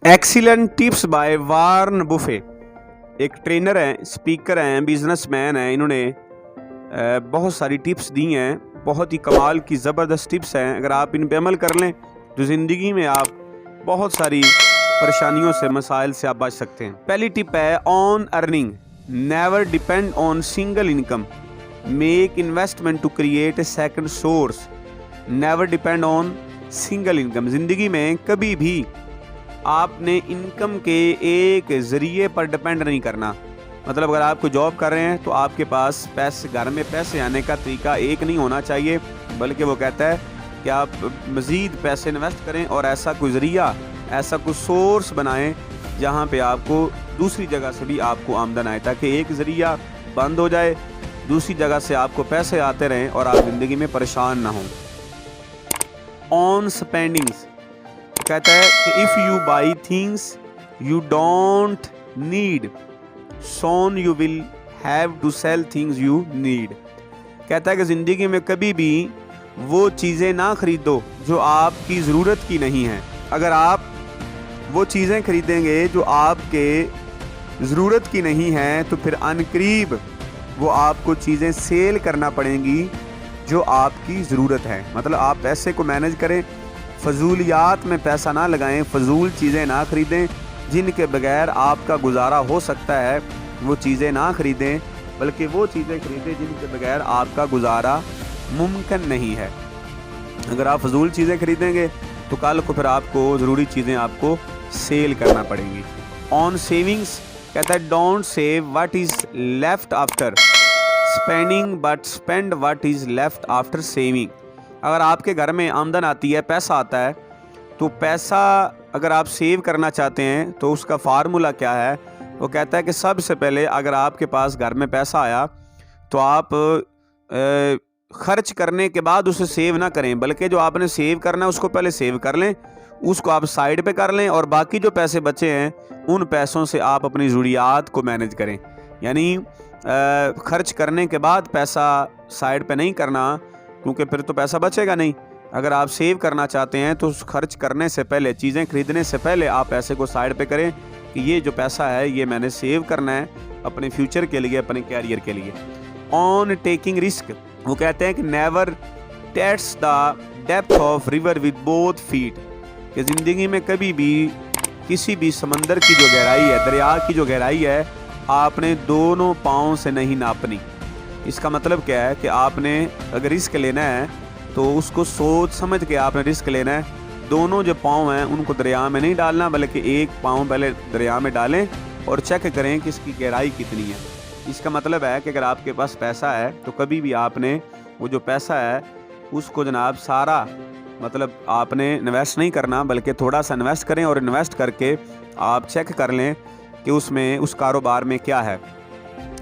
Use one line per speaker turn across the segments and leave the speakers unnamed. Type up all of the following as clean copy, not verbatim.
Excellent tips by Warren Buffett. एक trainer हैं, speaker हैं, बिजनेसमैन हैं। इन्होंने बहुत सारी टिप्स दी हैं, बहुत ही कमाल की ज़बरदस्त टिप्स हैं। अगर आप इन पे अमल कर लें तो ज़िंदगी में आप बहुत सारी परेशानियों से, मसाइल से आप बच सकते हैं। पहली टिप है on earning, never depend on single income, make investment to create a second source. Never depend on single income, ज़िंदगी में कभी भी आपने इनकम के एक ज़रिए पर डिपेंड नहीं करना। मतलब अगर आप कोई जॉब कर रहे हैं तो आपके पास पैसे, घर में पैसे आने का तरीका एक नहीं होना चाहिए, बल्कि वो कहता है कि आप मज़ीद पैसे इन्वेस्ट करें और ऐसा कोई ज़रिया, ऐसा कोई सोर्स बनाएं जहां पे आपको दूसरी जगह से भी आपको आमदन आए, ताकि एक ज़रिया बंद हो जाए, दूसरी जगह से आपको पैसे आते रहें और आप ज़िंदगी में परेशान ना हों। ऑन स्पेंडिंग्स कहता है कि if you buy things you don't need, soon you will have to sell things you need. कहता है कि ज़िंदगी में कभी भी वो चीज़ें ना खरीदो जो आपकी ज़रूरत की नहीं हैं। अगर आप वो चीज़ें खरीदेंगे जो आपके ज़रूरत की नहीं हैं तो फिर अनकरीब वो आपको चीज़ें सेल करना पड़ेंगी जो आपकी ज़रूरत है। मतलब आप पैसे को मैनेज करें, फजूलियात में पैसा ना लगाएं, फजूल चीज़ें ना खरीदें, जिनके बगैर आपका गुजारा हो सकता है वो चीज़ें ना खरीदें, बल्कि वो चीज़ें खरीदें जिनके बगैर आपका गुजारा मुमकिन नहीं है। अगर आप फजूल चीज़ें खरीदेंगे तो कल को फिर आपको ज़रूरी चीज़ें आपको सेल करना पड़ेंगी। ऑन सेविंग्स कहता है don't save what is left after spending but spend what is left after saving. अगर आपके घर में आमदन आती है, पैसा आता है, तो पैसा अगर आप सेव करना चाहते हैं तो उसका फार्मूला क्या है? वो कहता है कि सबसे पहले अगर आपके पास घर में पैसा आया तो आप खर्च करने के बाद उसे सेव ना करें, बल्कि जो आपने सेव करना है उसको पहले सेव कर लें, उसको आप साइड पे कर लें और बाकी जो पैसे बचे हैं उन पैसों से आप अपनी ज़रूरियात को मैनेज करें। यानी खर्च करने के बाद पैसा साइड पे नहीं करना, क्योंकि फिर तो पैसा बचेगा नहीं। अगर आप सेव करना चाहते हैं तो खर्च करने से पहले, चीज़ें खरीदने से पहले आप पैसे को साइड पे करें कि ये जो पैसा है ये मैंने सेव करना है अपने फ्यूचर के लिए, अपने कैरियर के लिए। ऑन टेकिंग रिस्क, वो कहते हैं कि never test the depth of river with both feet, कि ज़िंदगी में कभी भी किसी भी समंदर की जो गहराई है, दरिया की जो गहराई है, आपने दोनों पाँव से नहीं नापनी। इसका मतलब क्या है कि आपने अगर रिस्क लेना है तो उसको सोच समझ के आपने रिस्क लेना है। दोनों जो पाँव हैं उनको दरिया में नहीं डालना, बल्कि एक पाँव पहले दरिया में डालें और चेक करें कि इसकी गहराई कितनी है। इसका मतलब है कि अगर आपके पास पैसा है तो कभी भी आपने वो जो पैसा है उसको जनाब सारा, मतलब आपने इन्वेस्ट नहीं करना, बल्कि थोड़ा सा इन्वेस्ट करें और इन्वेस्ट करके आप चेक कर लें कि उसमें, उस कारोबार में क्या है,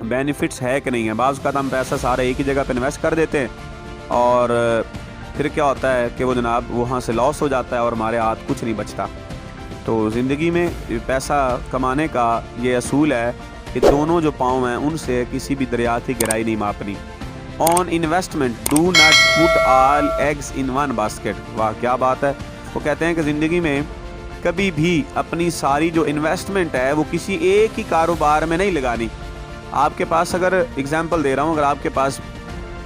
बेनिफिट्स है कि नहीं है। बाज़ का हम पैसा सारा एक ही जगह पे इन्वेस्ट कर देते हैं और फिर क्या होता है कि वो जनाब वहाँ से लॉस हो जाता है और हमारे हाथ कुछ नहीं बचता। तो ज़िंदगी में पैसा कमाने का ये असूल है कि दोनों जो पाँव हैं उनसे किसी भी दरिया की गहराई नहीं मापनी। On investment do not put all eggs in one basket. वाह क्या बात है। वो कहते हैं कि ज़िंदगी में कभी भी अपनी सारी जो इन्वेस्टमेंट है वो किसी एक ही कारोबार में नहीं लगानी। आपके पास, अगर एग्जांपल दे रहा हूँ, अगर आपके पास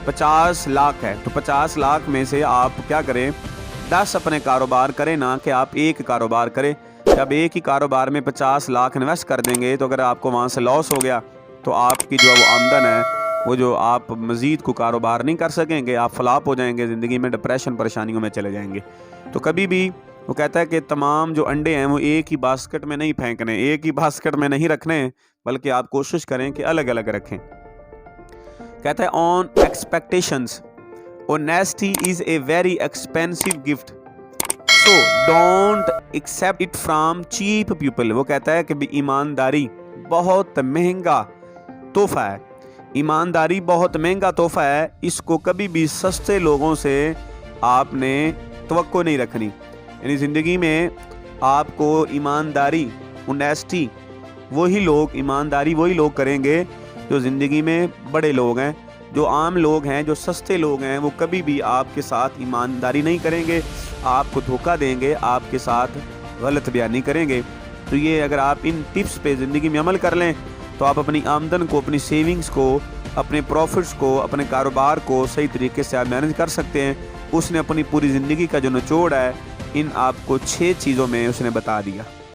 50 लाख है तो 50 लाख में से आप क्या करें, 10 अपने कारोबार करें, ना कि आप एक कारोबार करें। जब एक ही कारोबार में 50 लाख इन्वेस्ट कर देंगे तो अगर आपको वहाँ से लॉस हो गया तो आपकी जो वो आमदन है, वो जो आप मज़ीद को कारोबार नहीं कर सकेंगे, आप फ्लॉप हो जाएंगे, ज़िंदगी में डिप्रेशन, परेशानियों में चले जाएंगे। तो कभी भी वो कहता है कि तमाम जो अंडे हैं वो एक ही बास्केट में नहीं फेंकने, एक ही बास्केट में नहीं रखने, बल्कि आप कोशिश करें कि अलग अलग रखें। कहता है on expectations, honesty is a very expensive gift, so don't accept it from cheap people. वो कहता है कि ईमानदारी बहुत महंगा तोहफा है, ईमानदारी बहुत महंगा तोहफा है, इसको कभी भी सस्ते लोगों से आपने तवक्को नहीं रखनी। यानी ज़िंदगी में आपको ईमानदारी, ऑनेस्टी वही लोग करेंगे जो ज़िंदगी में बड़े लोग हैं। जो आम लोग हैं, जो सस्ते लोग हैं, वो कभी भी आपके साथ ईमानदारी नहीं करेंगे, आपको धोखा देंगे, आपके साथ गलत बयानी करेंगे। تو یہ اگر آپ ان ٹپس پہ زندگی میں عمل کر لیں تو آپ اپنی آمدن کو، اپنی سیونگز کو، اپنے پروفٹس کو، اپنے کاروبار کو صحیح طریقے سے آپ مینیج کر سکتے ہیں۔ اس نے اپنی پوری زندگی کا جو نچوڑ ہے ان آپ کو 6 چیزوں میں اس نے بتا دیا۔